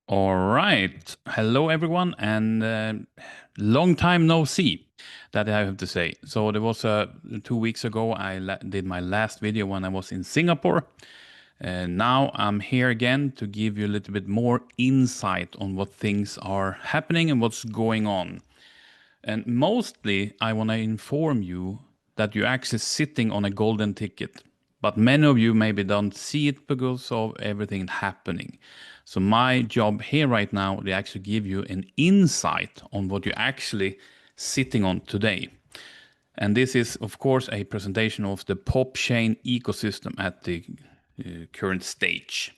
All right. Hello, everyone, and long time no see. That I have to say. So there was 2 weeks ago I did my last video when I was in Singapore, and now I'm here again to give you a little bit more insight on what things are happening and what's going on. And mostly, I want to inform you that you're actually sitting on a golden ticket. But many of you maybe don't see it because of everything happening. So my job here right now is actually give you an insight on what you're actually sitting on today. And this is, of course, a presentation of the pop chain ecosystem at the current stage.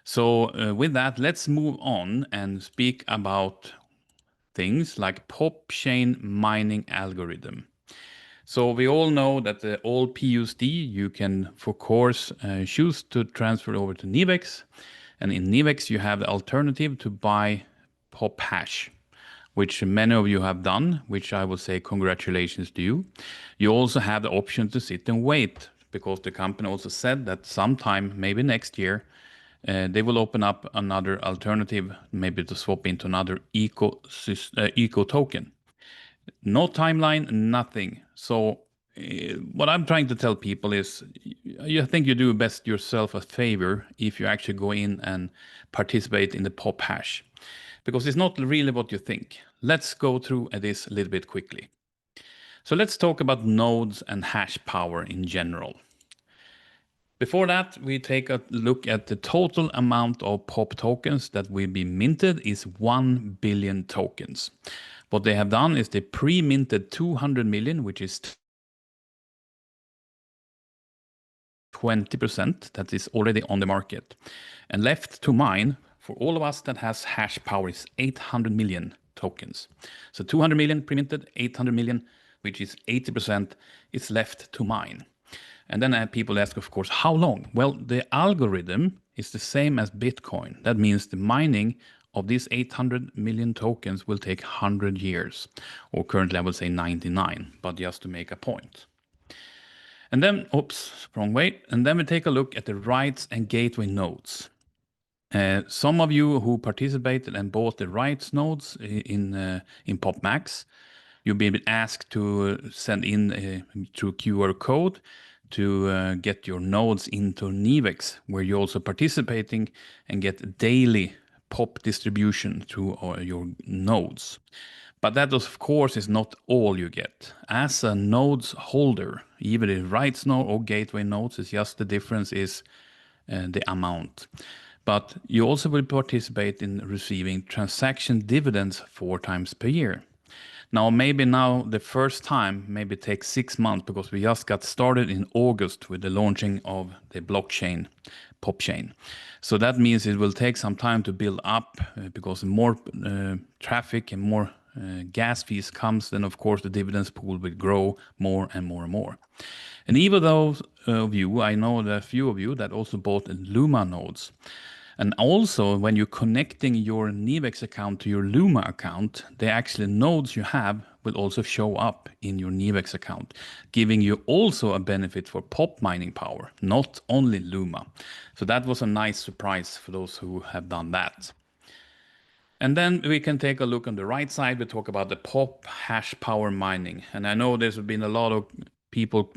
So with that, let's move on and speak about things like pop chain mining algorithm. So we all know that the old PUSD you can, of course, choose to transfer over to Nivex. And in Nivex, you have the alternative to buy pop hash, which many of you have done, which I will say congratulations to you. You also have the option to sit and wait because the company also said that sometime, maybe next year, they will open up another alternative, maybe to swap into another eco token. No timeline, nothing. So what I'm trying to tell people is, I think you do best yourself a favor if you actually go in and participate in the pop hash, because it's not really what you think. Let's go through this a little bit quickly. So let's talk about nodes and hash power in general. Before that, we take a look at the total amount of POP tokens that will be minted is 1 billion tokens. What they have done is they pre-minted 200 million, which is 20% that is already on the market. And left to mine, for all of us that has hash power, is 800 million tokens. So 200 million pre-minted, 800 million, which is 80%, is left to mine. And then people ask, of course, how long? Well, the algorithm is the same as Bitcoin. That means the mining of these 800 million tokens will take 100 years, or currently I would say 99, but just to make a point. And then, oops, wrong way. And then we take a look at the rights and gateway nodes. Some of you who participated and bought the rights nodes in PopMax, you'll be asked to send in through QR code to get your nodes into Nivex, where you're also participating and get daily POP distribution through your nodes. But that, of course, is not all you get. As a nodes holder, either the rights node or gateway nodes, it's just the difference is the amount. But you also will participate in receiving transaction dividends 4 times per year. Now, maybe now the first time maybe takes 6 months because we just got started in August with the launching of the blockchain, pop chain. So that means it will take some time to build up because more traffic and more gas fees comes, then of course the dividends pool will grow more and more and more. And even those of you, I know there are a few of you that also bought Luma nodes. And also, when you're connecting your Nivex account to your Luma account, the actual nodes you have will also show up in your Nivex account, giving you also a benefit for pop mining power, not only Luma. So that was a nice surprise for those who have done that. And then we can take a look on the right side. We talk about the pop hash power mining. And I know there's been a lot of people,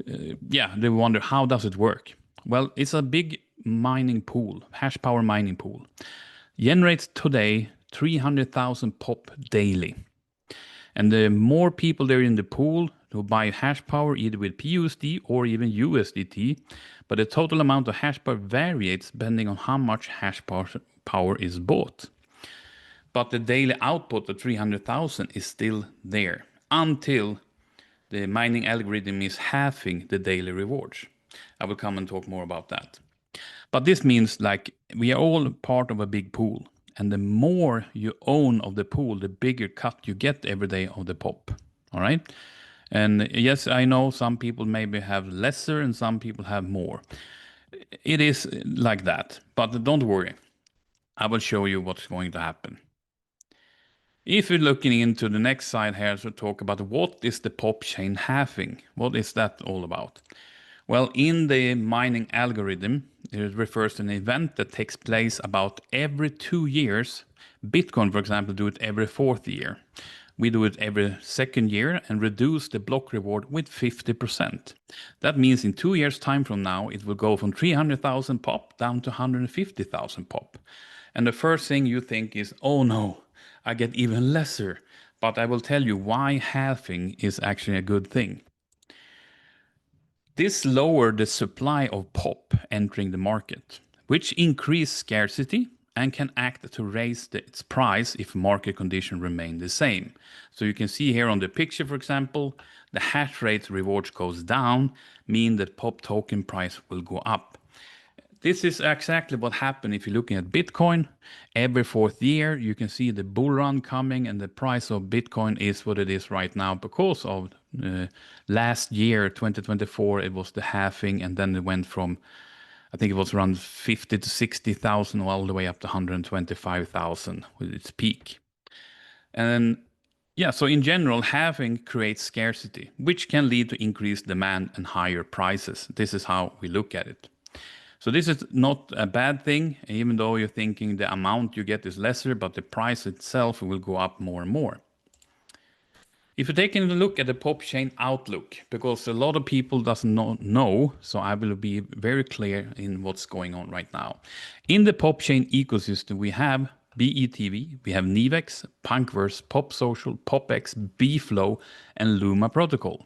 they wonder, how does it work? Well, it's a big mining pool, hash power mining pool. Generates today 300,000 pop daily. And the more people there in the pool who buy hash power either with PUSD or even USDT, but the total amount of hash power varies depending on how much hash power is bought. But the daily output of 300,000 is still there until the mining algorithm is halving the daily rewards. I will come and talk more about that. But this means like we are all part of a big pool. And the more you own of the pool, the bigger cut you get every day of the pop. All right. And yes, I know some people maybe have lesser and some people have more. It is like that. But don't worry. I will show you what's going to happen. If you're looking into the next slide here to talk about what is the pop chain halving, what is that all about? Well, in the mining algorithm, It refers to an event that takes place about every 2 years. Bitcoin, for example, do it every fourth year. We do it every second year and reduce the block reward with 50%. That means in 2 years' time from now, it will go from 300,000 pop down to 150,000 pop. And the first thing you think is, oh no, I get even lesser. But I will tell you why halving is actually a good thing. This lowered the supply of pop entering the market, which increased scarcity and can act to raise its price if market conditions remain the same. So you can see here on the picture, for example, the hash rate rewards goes down, mean that pop token price will go up. This is exactly what happened if you're looking at Bitcoin. Every fourth year, you can see the bull run coming, and the price of Bitcoin is what it is right now because of last year, 2024, it was the halving, and then it went from, I think it was around 50 to 60,000 all the way up to 125,000 with its peak. And yeah, so in general, halving creates scarcity, which can lead to increased demand and higher prices. This is how we look at it. So this is not a bad thing, even though you're thinking the amount you get is lesser, but the price itself will go up more and more. If you're taking a look at the pop chain outlook, because a lot of people doesn't know, so I will be very clear in what's going on right now. In the pop chain ecosystem, we have BETV, we have Nivex, Punkverse, Pop Social, PopX, Bflow, and Luma Protocol.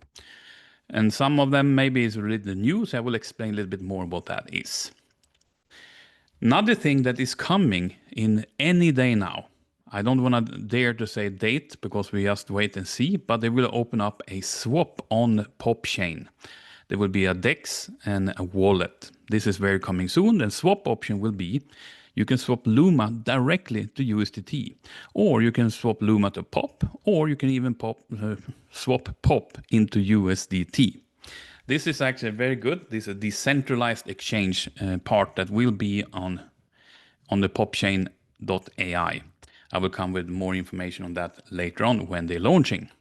And some of them maybe is related new, so I will explain a little bit more what that is. Another thing that is coming in any day now, I don't want to dare to say date because we just wait and see, but they will open up a swap on Pop Chain. There will be a DEX and a wallet. This is very coming soon. The swap option will be you can swap Luma directly to USDT, or you can swap Luma to Pop, or you can even swap Pop into USDT. This is actually very good. This is a decentralized exchange part that will be on the popchain.ai. I will come with more information on that later on when they're launching.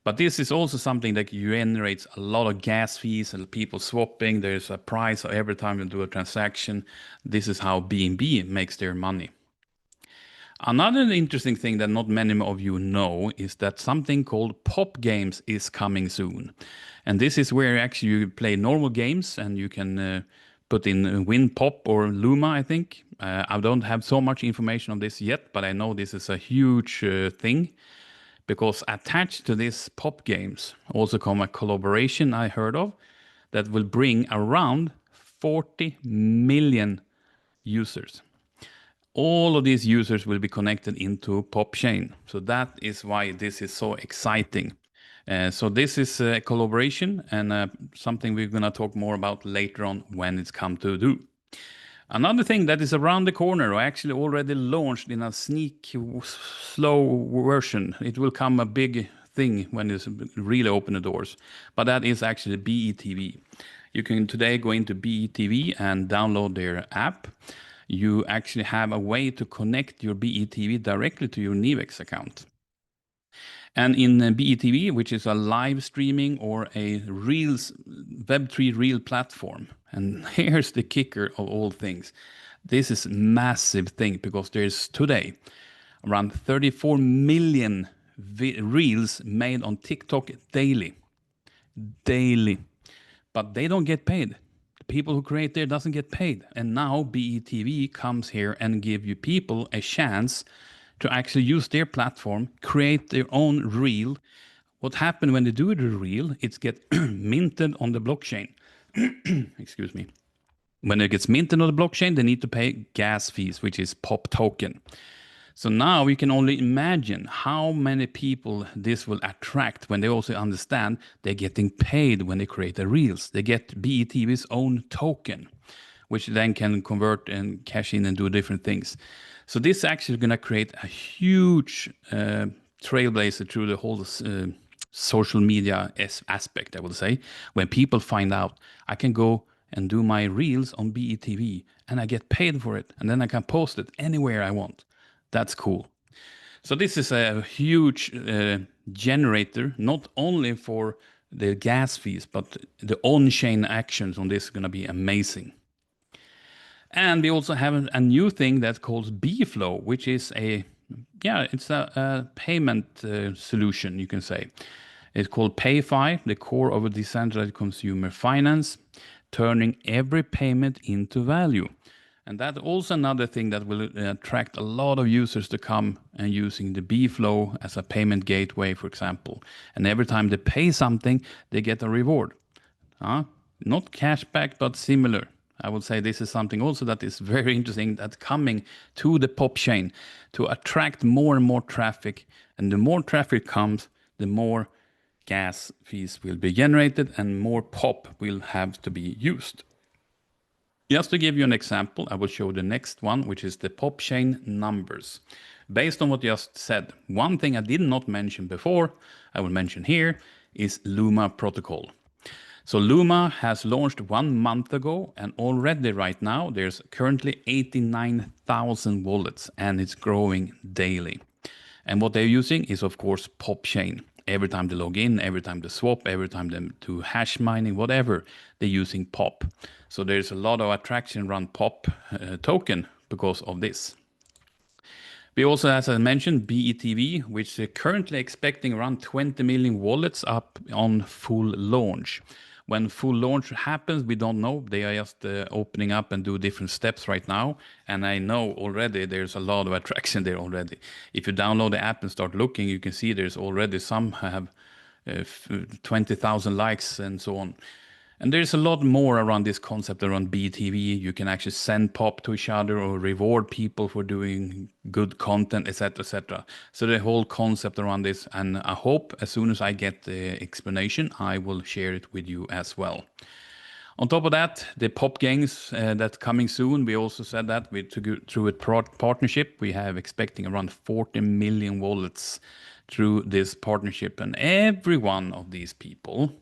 But this is also something that generates a lot of gas fees and people swapping. There's a price every time you do a transaction. This is how BNB makes their money. Another interesting thing that not many of you know is that something called Pop Games is coming soon. And this is where actually you play normal games and you can put in Win Pop or Luma, I think. I don't have so much information on this yet, but I know this is a huge thing. Because attached to this Pop Games also come a collaboration I heard of that will bring around 40 million users. All of these users will be connected into Pop Chain. So that is why this is so exciting. So this is a collaboration and something we're going to talk more about later on when it's come to do. Another thing that is around the corner, or actually already launched in a sneak, slow version. It will come a big thing when it's really open the doors. But that is actually BETV. You can today go into BETV and download their app. You actually have a way to connect your BETV directly to your Nivex account. And in BETV, which is a live streaming or a Reels, Web3 Reel platform. And here's the kicker of all things. This is a massive thing because there's today around 34 million Reels made on TikTok daily. Daily. But they don't get paid. The people who create there doesn't get paid. And now BETV comes here and give you people a chance to actually use their platform, create their own reel. What happened when they do the reel, it gets minted on the blockchain. Excuse me. When it gets minted on the blockchain, they need to pay gas fees, which is pop token. So now you can only imagine how many people this will attract when they also understand they're getting paid when they create the reels. They get BETV's own token, which then can convert and cash in and do different things. So this is actually going to create a huge trailblazer through the whole social media aspect, I would say. When people find out I can go and do my reels on BETV and I get paid for it, and then I can post it anywhere I want. That's cool. So this is a huge generator, not only for the gas fees, but the on-chain actions on this is going to be amazing. And we also have a new thing that's called B-Flow, which is it's a payment solution, you can say. It's called PayFi, the core of a decentralized consumer finance, turning every payment into value. And that's also another thing that will attract a lot of users to come and using the B-Flow as a payment gateway, for example. And every time they pay something, they get a reward. Not cashback, but similar. I would say this is something also that is very interesting that's coming to the pop chain to attract more and more traffic. And the more traffic comes, the more gas fees will be generated and more pop will have to be used. Just to give you an example, I will show the next one, which is the pop chain numbers. Based on what you just said, one thing I did not mention before, I will mention here, is Luma protocol. So Luma has launched 1 month ago, and already right now there's currently 89,000 wallets, and it's growing daily. And what they're using is, of course, pop chain. Every time they log in, every time they swap, every time they do hash mining, whatever, they're using pop. So there's a lot of attraction around pop token because of this. We also, as I mentioned, BETV, which is currently expecting around 20 million wallets up on full launch. When full launch happens, we don't know. They are just opening up and do different steps right now. And I know already there's a lot of attraction there already. If you download the app and start looking, you can see there's already some have 20,000 likes and so on. And there's a lot more around this concept around BTV. You can actually send pop to each other or reward people for doing good content, etc., etc. So the whole concept around this, and I hope as soon as I get the explanation, I will share it with you as well. On top of that, the pop games that's coming soon. We also said that through a partnership, we have expecting around 40 million wallets through this partnership, and every one of these people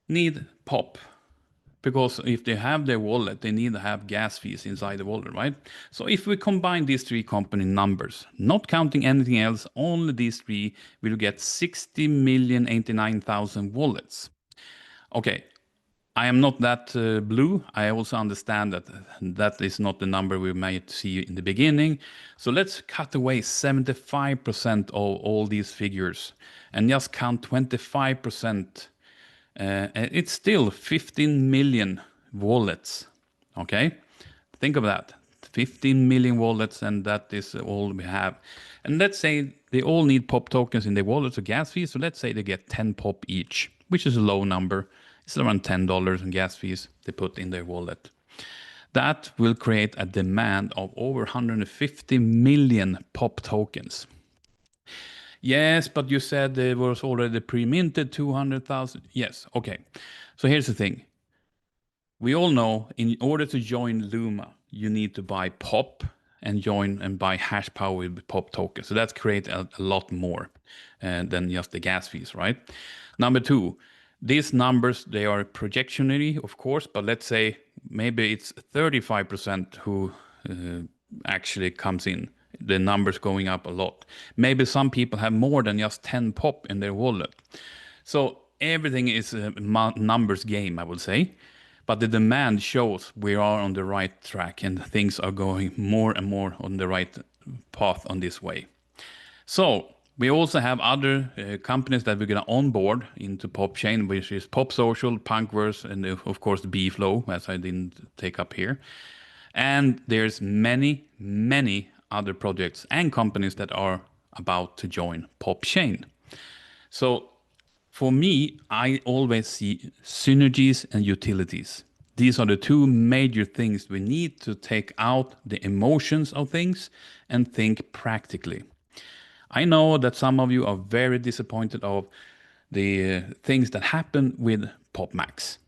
need pop, because if they have their wallet, they need to have gas fees inside the wallet, right? So if we combine these three company numbers, not counting anything else, only these three, we'll get 60,089,000 wallets. Okay, I am not that blue. I also understand that that is not the number we might see in the beginning. So let's cut away 75% of all these figures and just count 25%. It's still 15 million wallets. Okay, think of that. 15 million wallets, and that is all we have. And let's say they all need pop tokens in their wallets or gas fees. So let's say they get 10 pop each, which is a low number. It's around $10 in gas fees they put in their wallet. That will create a demand of over 150 million pop tokens. Yes, but you said there was already pre-minted 200,000. Yes, okay. So here's the thing. We all know in order to join Luma, you need to buy pop and join and buy hash power with pop tokens. So that's create a lot more than just the gas fees, right? Number two, these numbers, they are projectionary, of course, but let's say maybe it's 35% who actually comes in. The numbers going up a lot. Maybe some people have more than just 10 pop in their wallet. So everything is a numbers game, I would say. But the demand shows we are on the right track and things are going more and more on the right path on this way. So we also have other companies that we're going to onboard into pop chain, which is Pop Social, Punkverse, and of course the B-Flow, as I didn't take up here. And there's many, many other projects and companies that are about to join pop chain. So for me, I always see synergies and utilities. These are the two major things we need to take out the emotions of things and think practically. I know that some of you are very disappointed of the things that happen with PopMax.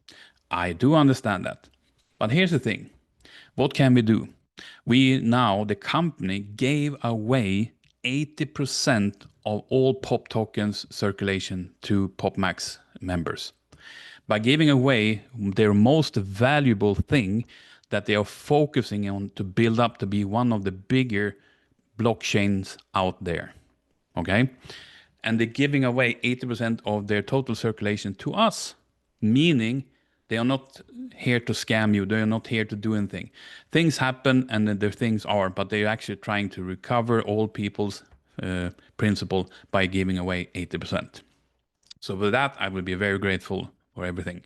I do understand that. But here's the thing. What can we do? We now, the company, gave away 80% of all pop tokens circulation to PopMax members by giving away their most valuable thing that they are focusing on to build up to be one of the bigger blockchains out there. Okay? And they're giving away 80% of their total circulation to us, meaning They are not here to scam you. They are not here to do anything. Things happen and then their things are, but they're actually trying to recover all people's principal by giving away 80%. So with that, I will be very grateful for everything.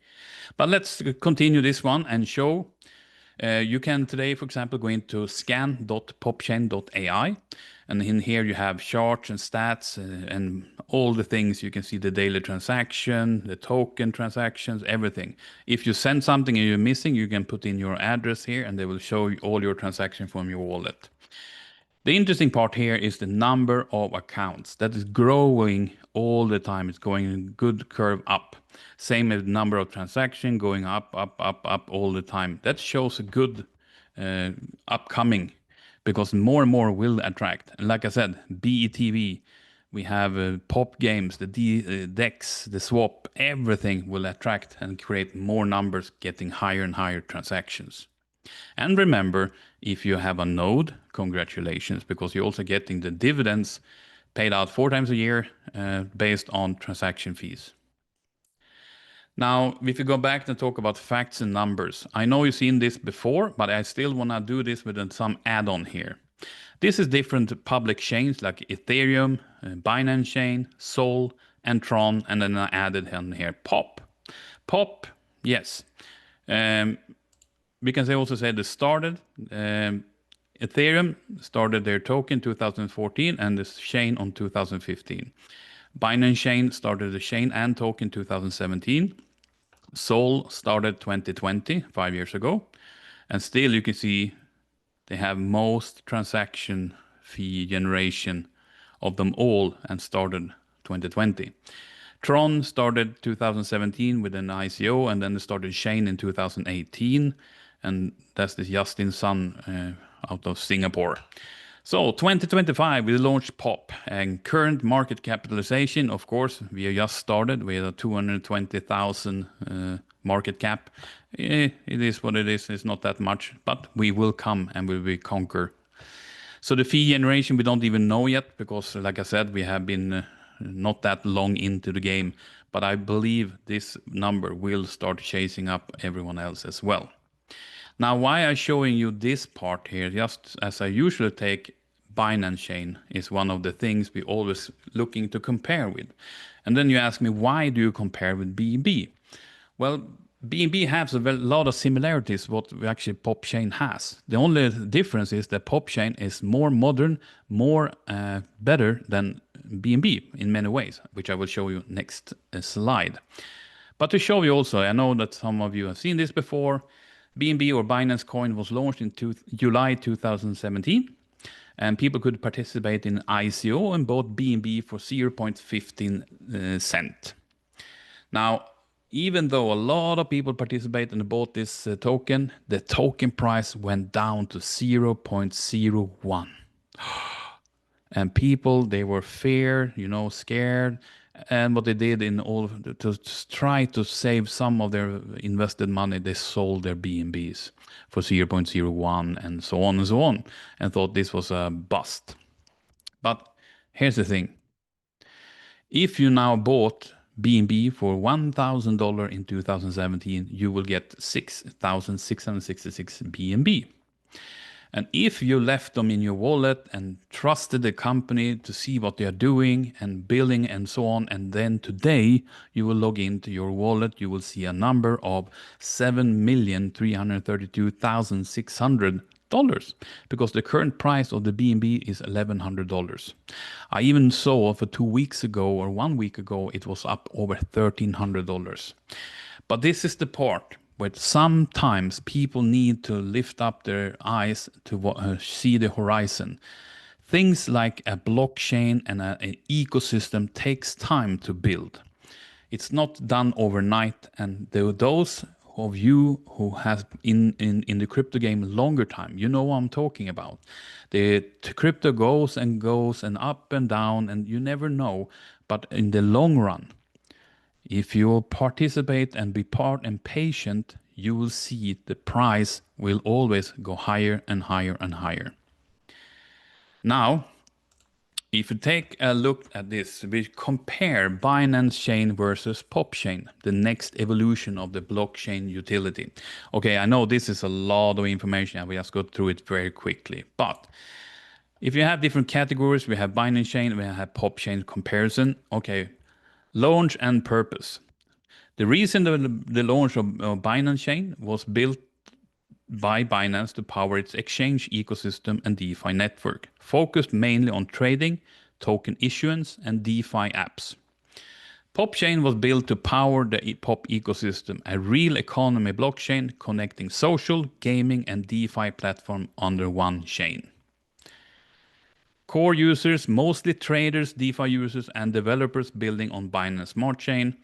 But let's continue this one and show. You can today, for example, go into scan.popchain.ai. And in here you have charts and stats and all the things. You can see the daily transaction, the token transactions, everything. If you send something and you're missing, you can put in your address here and they will show you all your transactions from your wallet. The interesting part here is the number of accounts that is growing all the time. It's going in a good curve up. Same as the number of transactions going up all the time. That shows a good upcoming because more and more will attract. And like I said, BETV, we have pop games, the DEX, the swap, everything will attract and create more numbers getting higher and higher transactions. And remember, if you have a node, congratulations, because you're also getting the dividends paid out 4 times a year based on transaction fees. Now, if you go back and talk about facts and numbers, I know you've seen this before, but I still want to do this with some add-on here. This is different public chains like Ethereum, Binance Chain, Sol, and Tron, and then I added in here Pop. Pop, yes. We can also say they started. Ethereum started their token 2014 and the chain on 2015. Binance Chain started the chain and token 2017. Sol started 2020, 5 years ago. And still you can see they have most transaction fee generation of them all and started 2020. Tron started 2017 with an ICO and then they started Chain in 2018. And that's the Justin Sun out of Singapore. So 2025, we launched Pop, and current market capitalization, of course, we just started with a 220,000 market cap. It is what it is. It's not that much, but we will come and we will conquer. So the fee generation, we don't even know yet because, like I said, we have been not that long into the game. But I believe this number will start chasing up everyone else as well. Now, why I'm showing you this part here, just as I usually take Binance Chain, is one of the things we always looking to compare with. And then you ask me, why do you compare with BNB? Well, BNB has a lot of similarities what actually PopChain has. The only difference is that PopChain is more modern, more better than BNB in many ways, which I will show you next slide. But to show you also, I know that some of you have seen this before, BNB or Binance Coin was launched in July 2017, and people could participate in ICO and bought BNB for 0.15 cent. Now, even though a lot of people participated and bought this token, the token price went down to 0.01. And people, they were scared. And what they did in all to try to save some of their invested money, they sold their BNBs for 0.01 and so on and so on, and thought this was a bust. But here's the thing. If you now bought BNB for $1,000 in 2017, you will get 6,666 BNB. And if you left them in your wallet and trusted the company to see what they are doing and billing and so on, and then today you will log into your wallet, you will see a number of $7,332,600 because the current price of the BNB is $1,100. I even saw for 2 weeks ago or 1 week ago, it was up over $1,300. But this is the part where sometimes people need to lift up their eyes to see the horizon. Things like a blockchain and an ecosystem takes time to build. It's not done overnight, and those of you who have in the crypto game longer time, you know what I'm talking about. The crypto goes and up and down, and you never know. But in the long run, if you participate and be part and patient, you will see the price will always go higher and higher and higher. Now, If you take a look at this, we compare Binance Chain versus PopChain, the next evolution of the blockchain utility. Okay, I know this is a lot of information and we just go through it very quickly. But if you have different categories, we have Binance Chain, we have PopChain comparison. Okay, launch and purpose. The reason the launch of Binance Chain was built by Binance to power its exchange ecosystem and DeFi network, focused mainly on trading, token issuance, and DeFi apps. PopChain was built to power the Pop ecosystem, a real economy blockchain connecting social, gaming, and DeFi platform under one chain. Core users, mostly traders, DeFi users, and developers building on Binance Smart Chain.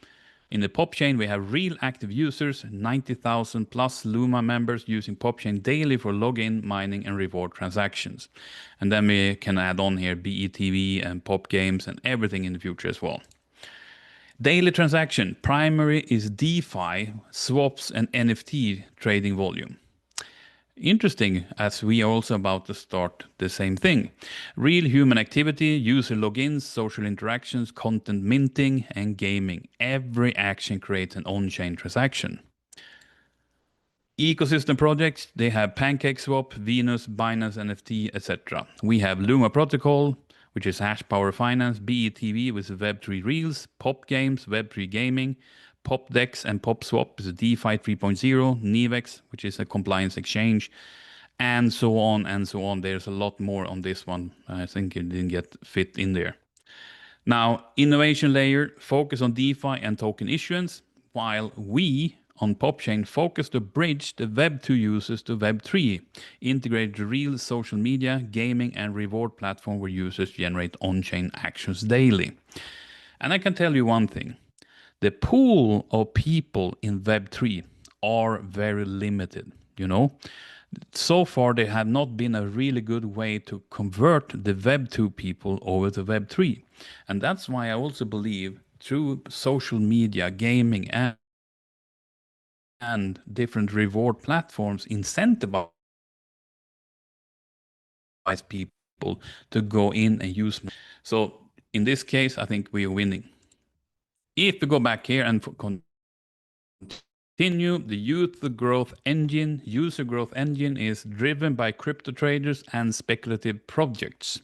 In the PopChain, we have real active users, 90,000 plus Luma members using PopChain daily for login, mining, and reward transactions. And then we can add on here BETV and Pop Games and everything in the future as well. Daily transaction, primary is DeFi, swaps, and NFT trading volume. Interesting, as we are also about to start the same thing. Real human activity, user logins, social interactions, content minting, and gaming. Every action creates an on-chain transaction. Ecosystem projects, they have PancakeSwap, Venus, Binance NFT, etc. We have Luma Protocol, which is hash power finance, BETV with Web3 Reels, Pop Games, Web3 Gaming, PopDex and PopSwap is a DeFi 3.0, Nivex, which is a compliance exchange, and so on and so on. There's a lot more on this one. I think it didn't get fit in there. Now, innovation layer, focus on DeFi and token issuance, while we on PopChain focus to bridge the Web2 users to Web3, integrate real social media, gaming, and reward platform where users generate on-chain actions daily. And I can tell you one thing. The pool of people in Web3 are very limited, you know. So far, there have not been a really good way to convert the Web2 people over to Web3. And that's why I also believe through social media, gaming, and different reward platforms incentivize people to go in and use. So in this case, I think we are winning. If we go back here and continue, the user growth engine is driven by crypto traders and speculative projects.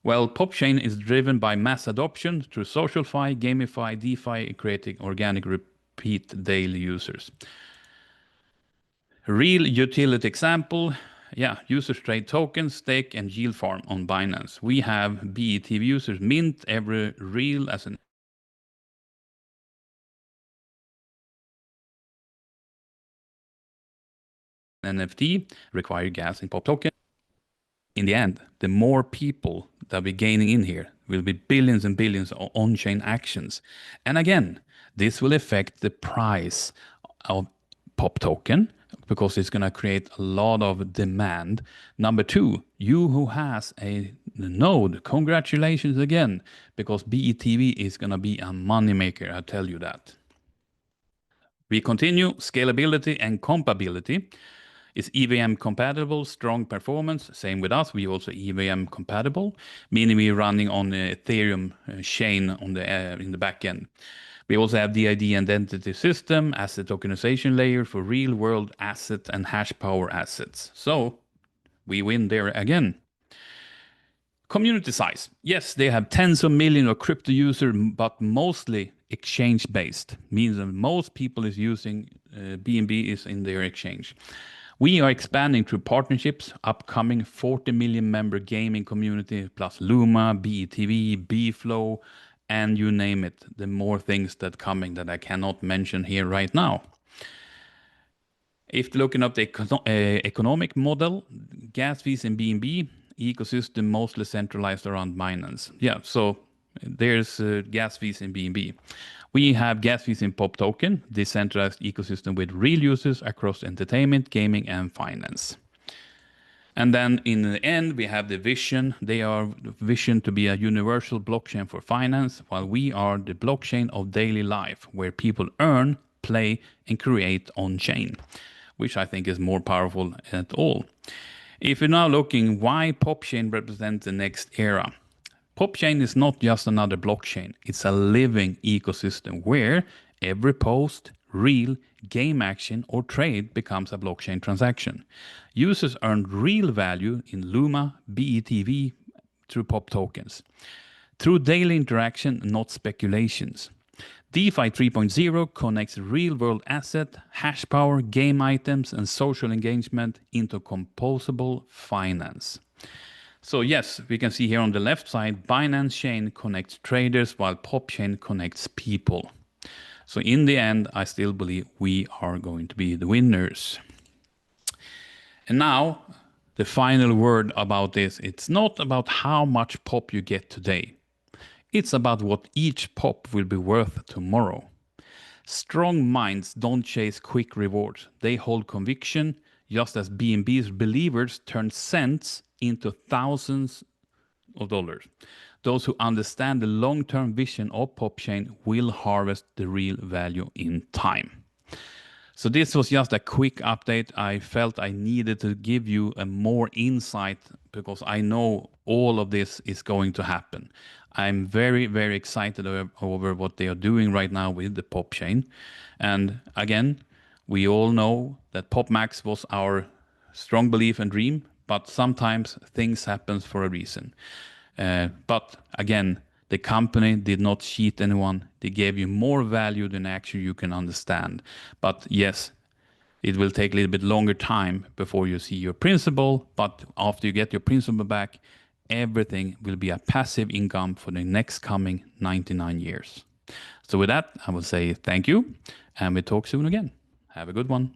Well, PopChain is driven by mass adoption through SocialFi, GameFi, DeFi, creating organic repeat daily users. Real utility example, yeah, users trade tokens, stake, and yield farm on Binance. We have BETV users mint every real as an NFT, require gas in Pop token. In the end, the more people that we're gaining in here will be billions and billions of on-chain actions. And again, this will affect the price of Pop token because it's going to create a lot of demand. Number two, you who has a node, congratulations again, because BETV is going to be a moneymaker, I tell you that. We continue scalability and compatibility. Is EVM compatible, strong performance? Same with us. We also EVM compatible, meaning we're running on the Ethereum chain on the in the back end. We also have DID identity system, asset tokenization layer for real world asset and hash power assets. So we win there again. Community size. Yes, they have tens of millions of crypto users, but mostly exchange based, means that most people is using BNB is in their exchange. We are expanding through partnerships, upcoming 40 million member gaming community, plus Luma, BETV, BFlow, and you name it. The more things that coming that I cannot mention here right now. If looking up the economic model, gas fees in BNB, ecosystem mostly centralized around Binance. Yeah, so there's gas fees in BNB. We have gas fees in Pop token, decentralized ecosystem with real users across entertainment, gaming, and finance. And then in the end, we have the vision. They are vision to be a universal blockchain for finance, while we are the blockchain of daily life, where people earn, play, and create on-chain, which I think is more powerful at all. If you're now looking why PopChain represents the next era, PopChain is not just another blockchain, it's a living ecosystem where every post, reel, game action, or trade becomes a blockchain transaction. Users earn real value in Luma, BETV through POP tokens. Through daily interaction, not speculations. DeFi 3.0 connects real-world asset, hash power, game items, and social engagement into composable finance. So yes, we can see here on the left side, Binance Chain connects traders while PopChain connects people. So in the end, I still believe we are going to be the winners. And now, the final word about this, it's not about how much pop you get today. It's about what each pop will be worth tomorrow. Strong minds don't chase quick rewards. They hold conviction, just as BNB's believers turn cents into thousands of dollars. Those who understand the long-term vision of PopChain will harvest the real value in time. So this was just a quick update. I felt I needed to give you a more insight because I know all of this is going to happen. I'm very, very excited over what they are doing right now with the Pop chain. And again, we all know that PopMax was our strong belief and dream, but sometimes things happen for a reason. But again, the company did not cheat anyone. They gave you more value than actually you can understand. But yes, it will take a little bit longer time before you see your principal. But after you get your principal back, everything will be a passive income for the next coming 99 years. So with that, I will say thank you, and we talk soon again. Have a good one.